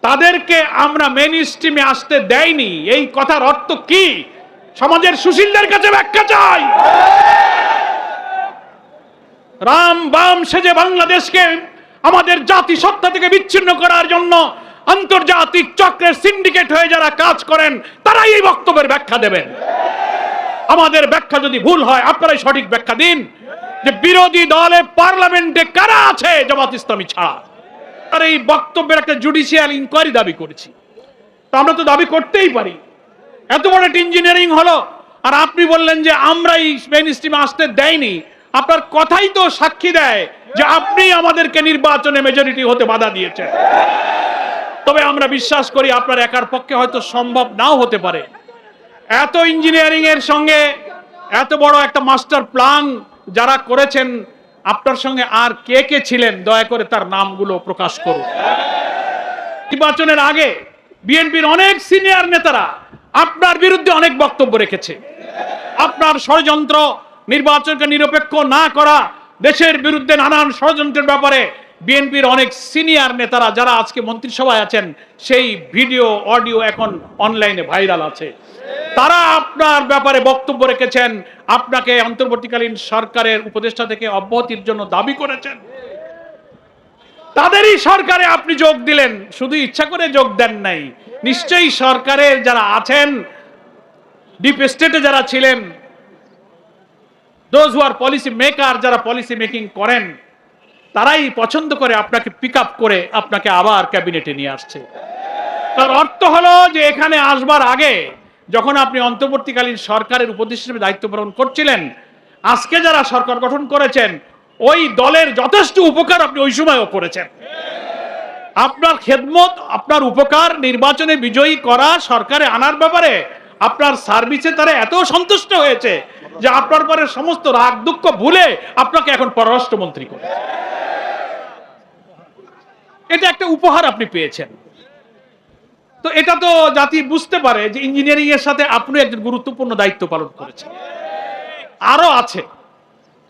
তাদেরকে আমরা মেইন স্ট্রিমে আসতে দেয়নি, এই কথার অর্থ কি? সমাজের সুশীলদের কাছে ব্যাখ্যা চাই। রাম বাম সেজে বাংলাদেশকে আমাদের জাতিসত্তা থেকে বিচ্ছিন্ন করার জন্য আন্তর্জাতিক চক্রের সিন্ডিকেট হয়ে যারা কাজ করেন তারাই এই বক্তব্যের ব্যাখ্যা দেবেন। আমাদের ব্যাখ্যা যদি ভুল হয় আপনারাই সঠিক ব্যাখ্যা দিন যে বিরোধী দলে পার্লামেন্টে কারা আছে জামাত ইসলামী ছাড়া। আর এই বক্তব্যের একটা জুডিশিয়াল ইনকোয়ারি দাবি করেছি, তো আমরা তো দাবি করতেই পারি। এত বড় একটা ইঞ্জিনিয়ারিং হলো আর আপনি বললেন যে আমরাই মেইন স্ট্রিমে আসতে দেয়নি। আপনার কথাই তো সাক্ষী দেয় যে আপনি আমাদেরকে নির্বাচনে মেজরিটি হতে বাধা দিয়েছেন। তবে আমরা বিশ্বাস করি আপনার একার পক্ষে হয়তো সম্ভব নাও হতে পারে। এত ইঞ্জিনিয়ারিং এর সঙ্গে এত বড় একটা মাস্টার প্ল্যান যারা করেছেন, আপনার সঙ্গে আর কে কে ছিলেন দয়া করে তার নামগুলো প্রকাশ করুন। নির্বাচনের আগে বিএনপির অনেক সিনিয়র নেতারা আপনার বিরুদ্ধে অনেক বক্তব্য রেখেছে। আপনার ষড়যন্ত্র, নির্বাচনকে নিরপেক্ষ না করা, দেশের বিরুদ্ধে নানান ষড়যন্ত্রের ব্যাপারে বিএনপির অনেক সিনিয়র নেতারা যারা আজকে মন্ত্রিসভায় আছেন, সেই ভিডিও অডিও এখন অনলাইনে ভাইরাল আছে। তারা আপনার ব্যাপারে বক্তব্য রেখেছেন, আপনাকে অন্তর্বর্তীকালীন সরকারের উপদেষ্টা থেকে অব্যাহতির জন্য দাবি করেছেন। তাদেরই সরকারে আপনি যোগ দিলেন, শুধু ইচ্ছা করে যোগ দেন নাই। নিশ্চয়ই সরকারের যারা আছেন, ডিপ স্টেটে যারা ছিলেন, those who are policy maker, যারা পলিসি মেকিং করেন, তারাই পছন্দ করে আপনাকে পিক আপ করে আপনাকে আবার ক্যাবিনেটে নিয়ে আসছে। তার অর্থ হলো যে এখানে আসবার আগে যখন আপনি অন্তর্বর্তীকালীন সরকারের উপদেষ্টা হিসেবে দায়িত্ব পালন করছিলেন, আজকে যারা সরকার গঠন করেছেন ওই দলের যথেষ্ট উপকার আপনি ওই সময়ও করেছেন। আপনার খেদমত, আপনার উপকার, নির্বাচনে বিজয়ী করা, সরকারে আনার ব্যাপারে আপনার সার্ভিসে তারা এত সন্তুষ্ট হয়েছে যে আপনার পরে সমস্ত রাগ দুঃখ ভুলে আপনাকে এখন পররাষ্ট্রমন্ত্রী করেছে। এটা একটা উপহার আপনি পেয়েছেন। তো এটা তো জাতি বুঝতে পারে যে ইঞ্জিনিয়ারিং এর সাথে আপনি একজন গুরুত্বপূর্ণ দায়িত্ব পালন করেছেন। আরো আছে,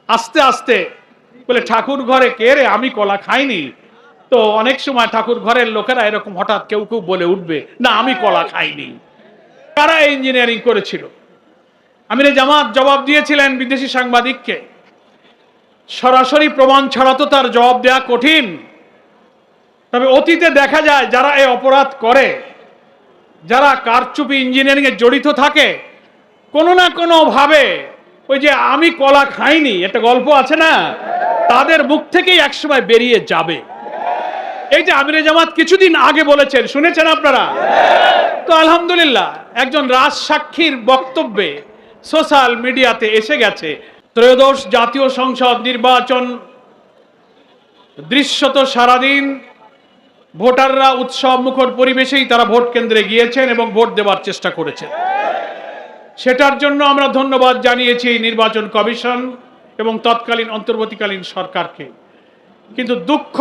আস্তে আস্তে বলে ঠাকুর ঘরে কে রে, আমি কলা খাইনি। তো অনেক সময় ঠাকুর ঘরের লোকেরা এরকম হঠাৎ কেউ কেউ বলে উঠবে, না আমি কলা খাইনি। কারা ইঞ্জিনিয়ারিং করেছিল? আমিরে জামাত জবাব দিয়েছিলেন বিদেশি সাংবাদিককে। সরাসরি প্রমাণ ছাড়া তো তার জবাব দেওয়া কঠিন। তবে অতীতে দেখা যায় যারা এই অপরাধ করে, যারা কারচুপি ইঞ্জিনিয়ারিং এ জড়িত থাকে, কোনো না কোনো ভাবে ওই যে আমি কলা খাইনি একটা গল্প আছে না, তাদের মুখ থেকেই একসময় বেরিয়ে যাবে। এই যে আমিরে জামাত কিছুদিন আগে বলেছেন, শুনেছেন আপনারা? তো আলহামদুলিল্লাহ একজন রাজসাক্ষীর বক্তব্যে সোশ্যাল মিডিয়াতে এসে গেছে। ত্রয়োদশ জাতীয় সংসদ নির্বাচন দৃশ্যত সারাদিন ভোটাররা উৎসব মুখর পরিবেশেই তারা ভোট কেন্দ্রে গিয়েছেন এবং ভোট দেওয়ার চেষ্টা করেছেন। সেটার জন্য আমরা ধন্যবাদ জানিয়েছি নির্বাচন কমিশন এবং তৎকালীন অন্তর্বর্তীকালীন সরকারকে। কিন্তু দুঃখ,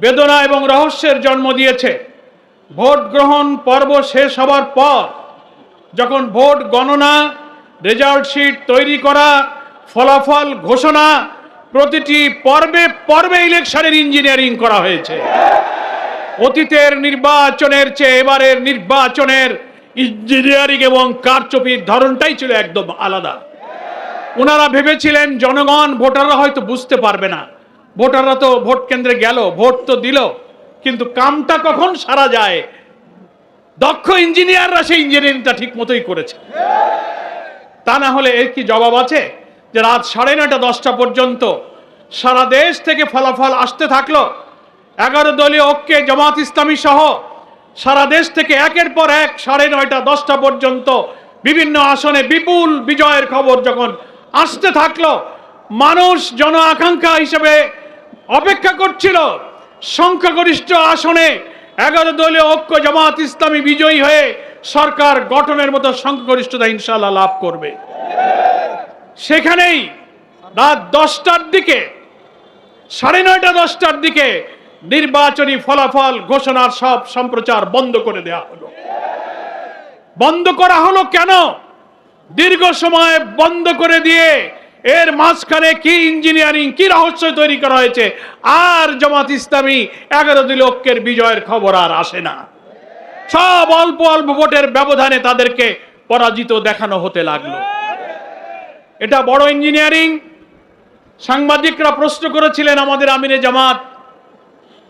বেদনা এবং রহস্যের জন্ম দিয়েছে ভোট গ্রহণ পর্ব শেষ হবার পর যখন ভোট গণনা, রেজাল্ট শিট তৈরি করা, ফলাফল ঘোষণা, প্রতিটি পর্বে পর্বে ইলেকশনের ইঞ্জিনিয়ারিং করা হয়েছে। অতীতের নির্বাচনের চেয়ে এবারের নির্বাচনের ইঞ্জিনিয়ারিং এবং কারচুপির ধরনটাই ছিল একদম আলাদা। ওনারা ভেবেছিলেন জনগণ, ভোটাররা হয়তো বুঝতে পারবে না, ভোটাররা তো ভোট কেন্দ্রে গেল, ভোট তো দিল, কিন্তু কামটা কখন সারা যায় দক্ষ ইঞ্জিনিয়াররা সেই ইঞ্জিনিয়ারিংটা ঠিক মতোই করেছে। তা না হলে এর কি জবাব আছে যে রাত 9:30 10টা পর্যন্ত সারা দেশ থেকে ফলাফল আসতে থাকলো। 11 দলীয় ঐক্যে জামাত ইসলামী সহ সারা দেশ থেকে একের পর এক 9:30 10টা পর্যন্ত বিভিন্ন আসনে বিপুল বিজয়ের খবর যখন আসতে থাকলো, মানুষ জন আকাঙ্ক্ষা হিসেবে অপেক্ষা করছিল সংখ্যাগরিষ্ঠ আসনে 11 দলীয় ঐক্য জামাত ইসলামী বিজয়ী হয়ে সরকার গঠনের মতো সংখ্যাগরিষ্ঠতা ইনশাআল্লাহ লাভ করবে। সেখানেই রাত 10টার দিকে, 9:30 10টার দিকে নির্বাচনী ফলাফল ঘোষণার সব সম্প্রচার বন্ধ করে দেওয়া হলো। বন্ধ করা হলো কেন? দীর্ঘ সময় বন্ধ করে দিয়ে এর মাঝখানে কি ইঞ্জিনিয়ারিং, কি রহস্য তৈরি করা হয়েছে, আর জামাত ইসলামী 11 লক্ষের বিজয়ের খবর আর আসে না। সব অল্প অল্প ভোটের ব্যবধানে তাদেরকে পরাজিত দেখানো হতে লাগলো। এটা বড় ইঞ্জিনিয়ারিং। সাংবাদিকরা প্রশ্ন করেছিলেন আমাদের আমিরে জামাত,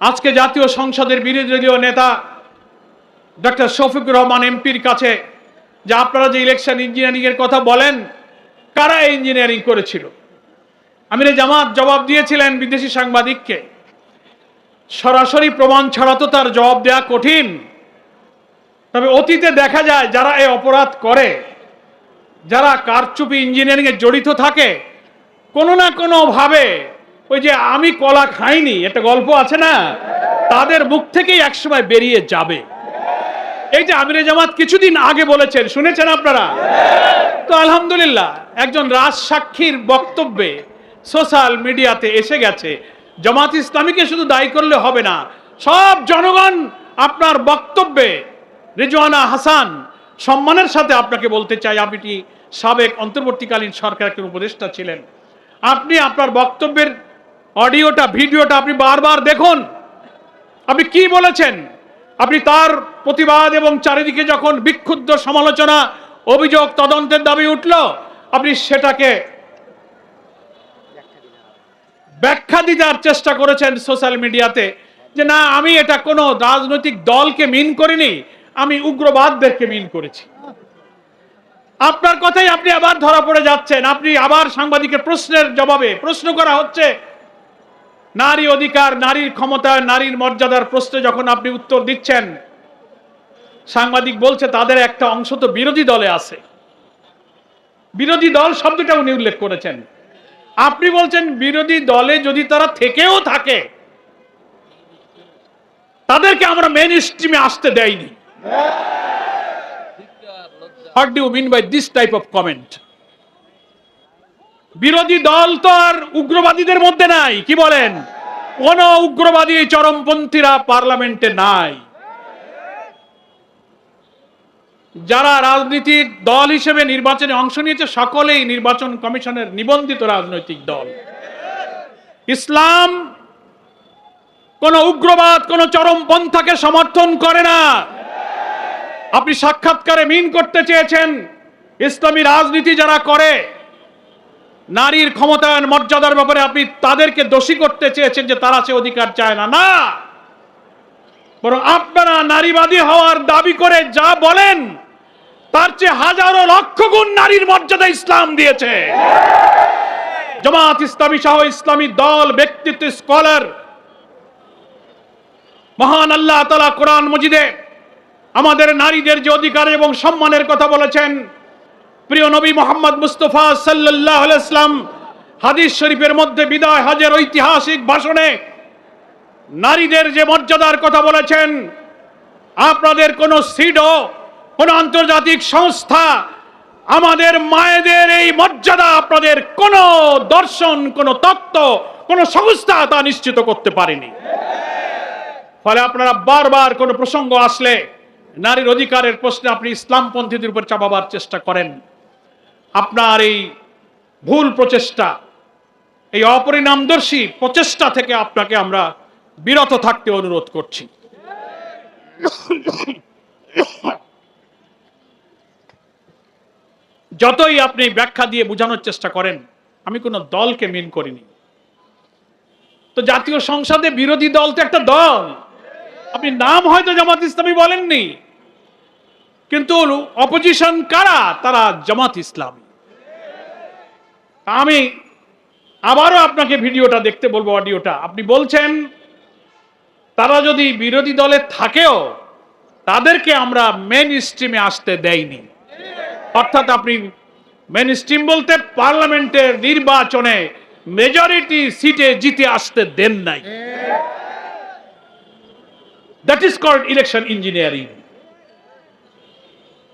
আজকে জাতীয় সংসদের বিরোধী দলীয় নেতা ডক্টর শফিকুর রহমান এমপির কাছে, যে আপনারা যে ইলেকশন ইঞ্জিনিয়ারিং এর কথা বলেন, কারা ইঞ্জিনিয়ারিং করেছিল? আমিরে জামাত জবাব দিয়েছিলেন বিদেশি সাংবাদিককে, সরাসরি প্রমাণ ছাড়া তো তার জবাব দেওয়া কঠিন। তবে অতীতে দেখা যায় যারা এই অপরাধ করে, যারা কারচুপি ইঞ্জিনিয়ারিং এ জড়িত থাকে, কোনো না কোনো ভাবে ওই যে আমি কলা খাইনি একটা গল্প আছে না, তাদের মুখ থেকেই একসময় বেরিয়ে যাবে। এই যে আমিরে জামাত কিছুদিন আগে বলেছেন, শুনেছেন আপনারা তো? আলহামদুলিল্লাহ, একজন রাজসাক্ষীর বক্তব্যে সোশ্যাল মিডিয়াতে এসে গেছে। জামাত ইসলামীকে শুধু দায়ী করলে হবে না, সব জনগণ আপনার বক্তব্যে, রিজওয়ানা হাসান, সম্মানের সাথে আপনাকে বলতে চাই, আপনি সাবেক অন্তর্বর্তীকালীন সরকারের উপদেষ্টা ছিলেন, আপনি আপনার বক্তব্যের অডিওটা, ভিডিওটা আপনি বারবার দেখুন। আপনি কি বলেছেন, আপনি তার প্রতিবাদ এবং চারিদিকে যখন বিক্ষুব্ধ সমালোচনা, অভিযোগ, তদন্তের দাবি উঠল, আপনি সেটাকে ব্যাখ্যা দেওয়ার চেষ্টা করেছেন সোশ্যাল মিডিয়াতে, যে না, আমি এটা কোনো রাজনৈতিক দলকে মিন করিনি, আমি উগ্রবাদদেরকে মিন করেছি। আপনার কথাই আপনি আবার ধরা পড়ে যাচ্ছেন। আপনি আবার সাংবাদিকের প্রশ্নের জবাবে, প্রশ্ন করা হচ্ছে নারী অধিকার, নারীর ক্ষমতা, নারীর মর্যাদার প্রশ্নে যখন আপনি উত্তর দিচ্ছেন, সাংবাদিক বলছে তাদের একটা অংশ তো বিরোধী দলে আছে। বিরোধী দল শব্দটা উনি উল্লেখ করেছেন। আপনি বলছেন বিরোধী দলে যদি তারা থেকেও থাকে, তাদেরকে আমরা মেইন স্ট্রিমে আসতে দেয়নি। What do you mean by this type of comment? বিরোধী দল তো আর উগ্রবাদীদের মধ্যে নাই, কি বলেন? কোন উগ্রবাদী চরমপন্থীরা পার্লামেন্টে নাই। যারা রাজনীতিক দল হিসেবে নির্বাচনে অংশ নিয়েছে, সকলেই নির্বাচন কমিশনের নিবন্ধিত রাজনৈতিক দল। ইসলাম কোন উগ্রবাদ, কোন চরমপন্থাকে সমর্থন করে না। আপনি সাক্ষাৎকারে মিন করতে চেয়েছেন ইসলামী রাজনীতি যারা করে, নারীর ক্ষমতায়ন, মর্যাদার ব্যাপারে আপনি তাদেরকে দোষী করতে চেয়েছেন যে তারা সে অধিকার চায় না। না, বরং আপনারা নারীবাদী হওয়ার দাবি করে যা বলেন, তার চেয়ে হাজারো লক্ষ গুণ নারীর মর্যাদা ইসলাম দিয়েছে। জামাত ইসলামী সহ ইসলামী দল, ব্যক্তিত্ব, স্কলার, মহান আল্লাহ তাআলা কোরআন মজিদে আমাদের নারীদের যে অধিকার এবং সম্মানের কথা বলেছেন, প্রিয় নবী মুহাম্মদ মুস্তাফা সাল্লাল্লাহু আলাইহি ওয়াসাল্লাম হাদিস শরীফের মধ্যে বিদায় হজের ঐতিহাসিক ভাষণে নারীদের যে মর্যাদার কথা বলেছেন, আপনাদের কোন সিডো, কোন আন্তর্জাতিক সংস্থা আমাদের মায়েদের এই মর্যাদা, আপনাদের কোন দর্শন, কোন তত্ত্ব, কোন সংস্থা তা নিশ্চিত করতে পারেনি। ফলে আপনারা বারবার কোন প্রসঙ্গ আসলে নারীর অধিকারের প্রশ্নে আপনি ইসলামপন্থীদের উপর চাপাবার চেষ্টা করেন। আপনার এই ভুল প্রচেষ্টা, এই অপরিণামদর্শী প্রচেষ্টা থেকে আপনাকে আমরা বিরত থাকতে অনুরোধ করছি। যতই আপনি ব্যাখ্যা দিয়ে বোঝানোর চেষ্টা করেন, আমি কোনো দলকে মিন করিনি। তো জাতীয় সংসদে বিরোধী দল তো একটা দল, আপনি নাম হয়তো জামাত ইসলামী বলেননি, কিন্তু অপোজিশন কারা? তারা জামাত ইসলামী। আমি আবারও আপনাকে ভিডিওটা দেখতে বলবো, অডিওটা। আপনি বলছেন তারা যদি বিরোধী দলে থাকেও তাদেরকে আমরা মেইন স্ট্রিমে আসতে দেইনি। অর্থাৎ আপনি মেইন স্ট্রিম বলতে পার্লামেন্টের নির্বাচনে মেজরিটি সিটে জিতে আসতে দেন নাই। That is called election engineering.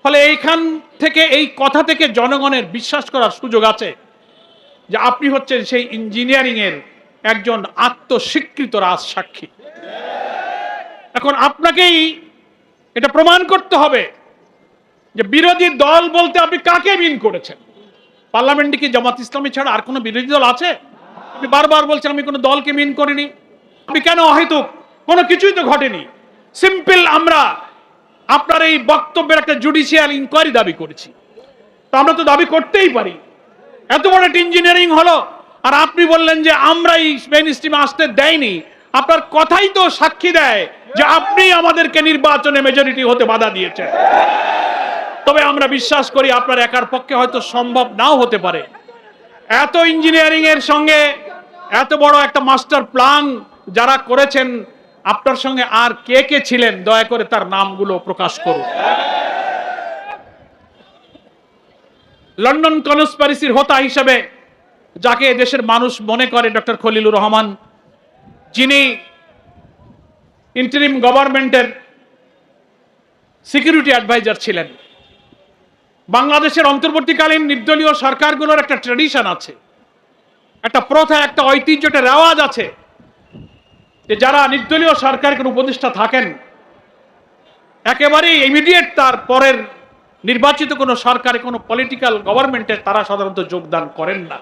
ফলে এইখান থেকে, এই কথা থেকে জনগণের বিশ্বাস করার সুযোগ আছে যে আপনি হচ্ছেন সেই ইঞ্জিনিয়ারিং এর একজন আত্মস্বীকৃত রাজসাক্ষী। এখন আপনাকেই এটা প্রমাণ করতে হবে যে বিরোধী দল বলতে আপনি কাকে মিন করেছেন। পার্লামেন্টে কি জামাত ইসলামী ছাড়া আর কোনো বিরোধী দল আছে? আপনি বারবার বলছেন আমি কোনো দলকে মিন করিনি। আপনি কেন অহেতুক? কোনো কিছুই তো ঘটেনি। সিম্পল আমরা আপনার এই বক্তব্যের একটা জুডিশিয়াল ইনকোয়ারি দাবি করেছি। তো আমরা তো দাবি করতেই পারি। এত বড় একটা ইঞ্জিনিয়ারিং হলো আর আপনি বললেন যে আমরা এই মেইন স্ট্রিমে আসতে দেয়নি। আপনার কথাই তো সাক্ষী দেয় যে আপনি আমাদেরকে নির্বাচনে মেজরিটি হতে বাধা দিয়েছেন। তবে আমরা বিশ্বাস করি আপনার একার পক্ষে হয়তো সম্ভব নাও হতে পারে। এত ইঞ্জিনিয়ারিং এর সঙ্গে এত বড় একটা মাস্টার প্ল্যান যারা করেছেন, আপনার সঙ্গে আর কে কে ছিলেন দয়া করে তার নামগুলো প্রকাশ করুন। লন্ডন কনস্পিরেসির হোতা হিসেবে যাকে দেশের মানুষ মনে করে ডক্টর খলিলুর রহমান, যিনি ইন্টারিম গভর্নমেন্টের সিকিউরিটি অ্যাডভাইজার ছিলেন। বাংলাদেশের অন্তর্বর্তীকালীন নির্দলীয় সরকারগুলোর একটা ট্র্যাডিশন আছে, একটা প্রথা, একটা ঐতিহ্য, একটা রেওয়াজ আছে যে যারা নির্দলীয় সরকারের উপদেষ্টা থাকেন একেবারেই ইমিডিয়েট তার পরের নির্বাচিত কোনো সরকারে কোনো পলিটিক্যাল গভর্নমেন্টে তারা সাধারণত যোগদান করেন না,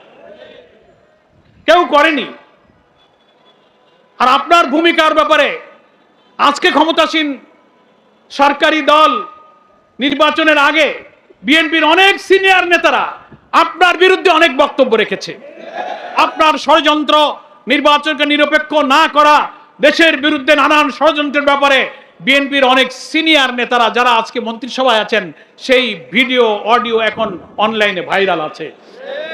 কেউ করেনি। আর আপনার ভূমিকার ব্যাপারে আজকে ক্ষমতাসীন সরকারি দল নির্বাচনের আগে বিএনপির অনেক সিনিয়র নেতারা আপনার বিরুদ্ধে অনেক বক্তব্য রেখেছে। আপনার ষড়যন্ত্র, নির্বাচনকে নিরপেক্ষ না করা, দেশের বিরুদ্ধে নানান ষড়যন্ত্রের ব্যাপারে বিএনপির অনেক সিনিয়র নেতারা যারা আজকে মন্ত্রিসভায় আছেন, সেই ভিডিও অডিও এখন অনলাইনে ভাইরাল আছে।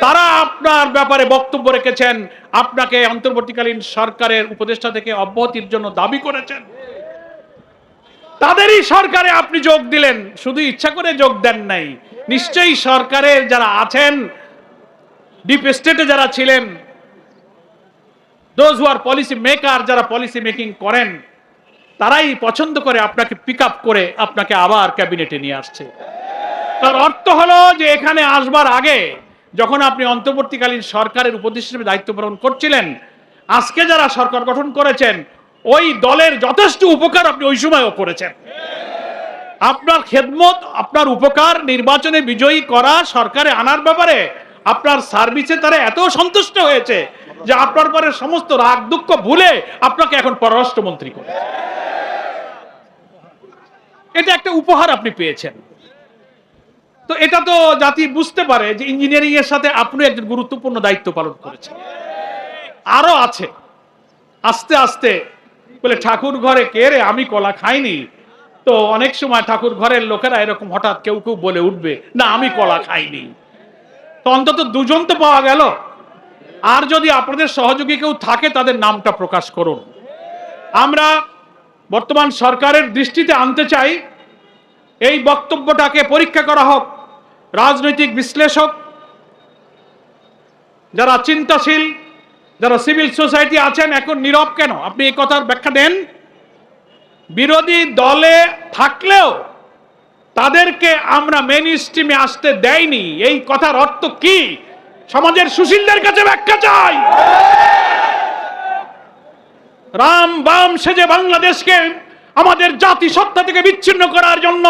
তারা আপনার ব্যাপারে বক্তব্য রেখেছেন, আপনাকে অন্তর্বর্তীকালীন সরকারের উপদেষ্টা থেকে অব্যাহতির জন্য দাবি করেছেন। তাদেরই সরকারে আপনি যোগ দিলেন, শুধু ইচ্ছা করে যোগ দেন নাই। নিশ্চয়ই সরকারের যারা আছেন, ডিপ স্টেটে যারা ছিলেন, those who are policy maker, যারা পলিসি মেকিং করেন, তারাই পছন্দ করে আপনাকে পিক আপ করে আপনাকে আবার ক্যাবিনেটে নিয়ে আসছে। তার অর্থ হলো যে এখানে আসবার আগে যখন আপনি অন্তর্বর্তীকালীন সরকারের উপদেষ্টা হিসেবে দায়িত্ব পালন করছিলেন, আজকে যারা সরকার গঠন করেছেন ওই দলের যথেষ্ট উপকার আপনি ওই সময়ও করেছেন। আপনার খেদমত, আপনার উপকার, নির্বাচনে বিজয়ী করা, সরকারে আনার ব্যাপারে আপনার সার্ভিসে তারা এত সন্তুষ্ট হয়েছে যে আপনার পরে সমস্ত রাগ দুঃখ ভুলে আপনাকে এখন পররাষ্ট্রমন্ত্রী করে। এটা একটা উপহার আপনি পেয়েছেন। তো এটা তো জাতি বুঝতে পারে যে ইঞ্জিনিয়ারিং এর সাথে আপনি একজন গুরুত্বপূর্ণ দায়িত্ব পালন করেছেন। আরো আছে, আস্তে আস্তে বলে ঠাকুর ঘরে কে রে, আমি কলা খাইনি। তো অনেক সময় ঠাকুর ঘরের লোকেরা এরকম হঠাৎ কেউ কেউ বলে উঠবে, না আমি কলা খাইনি। তো অন্তত দুজন তো পাওয়া গেল। আর যদি আপনাদের সহযোগী কেউ থাকে তাদের নামটা প্রকাশ করুন। আমরা বর্তমান সরকারের দৃষ্টিতে আনতে চাই, এই বক্তব্যটাকে পরীক্ষা করা হোক। রাজনৈতিক বিশ্লেষক, যারা চিন্তাশীল, যারা সিভিল সোসাইটি আছেন, এখন নীরব কেন? আপনি এই কথার ব্যাখ্যা দেন। বিরোধী দলে থাকলেও তাদেরকে আমরা মেইন স্ট্রিমে আসতে দেয়নি, এই কথার অর্থ কি? সমাজের সুশীলদের কাছে ব্যাখ্যা চাই। রাম বাম সেজে বাংলাদেশকে আমাদের জাতিসত্তা থেকে বিচ্ছিন্ন করার জন্য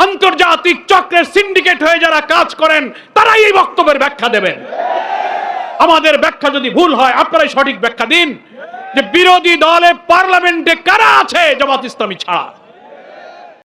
আন্তর্জাতিক চক্রের সিন্ডিকেট হয়ে যারা কাজ করেন, তারাই এই বক্তব্যের ব্যাখ্যা দেবেন। আমাদের ব্যাখ্যা যদি ভুল হয় আপনারাই সঠিক ব্যাখ্যা দিন যে বিরোধী দলে পার্লামেন্টে কারা আছে জামাত ইসলামী ছাড়া।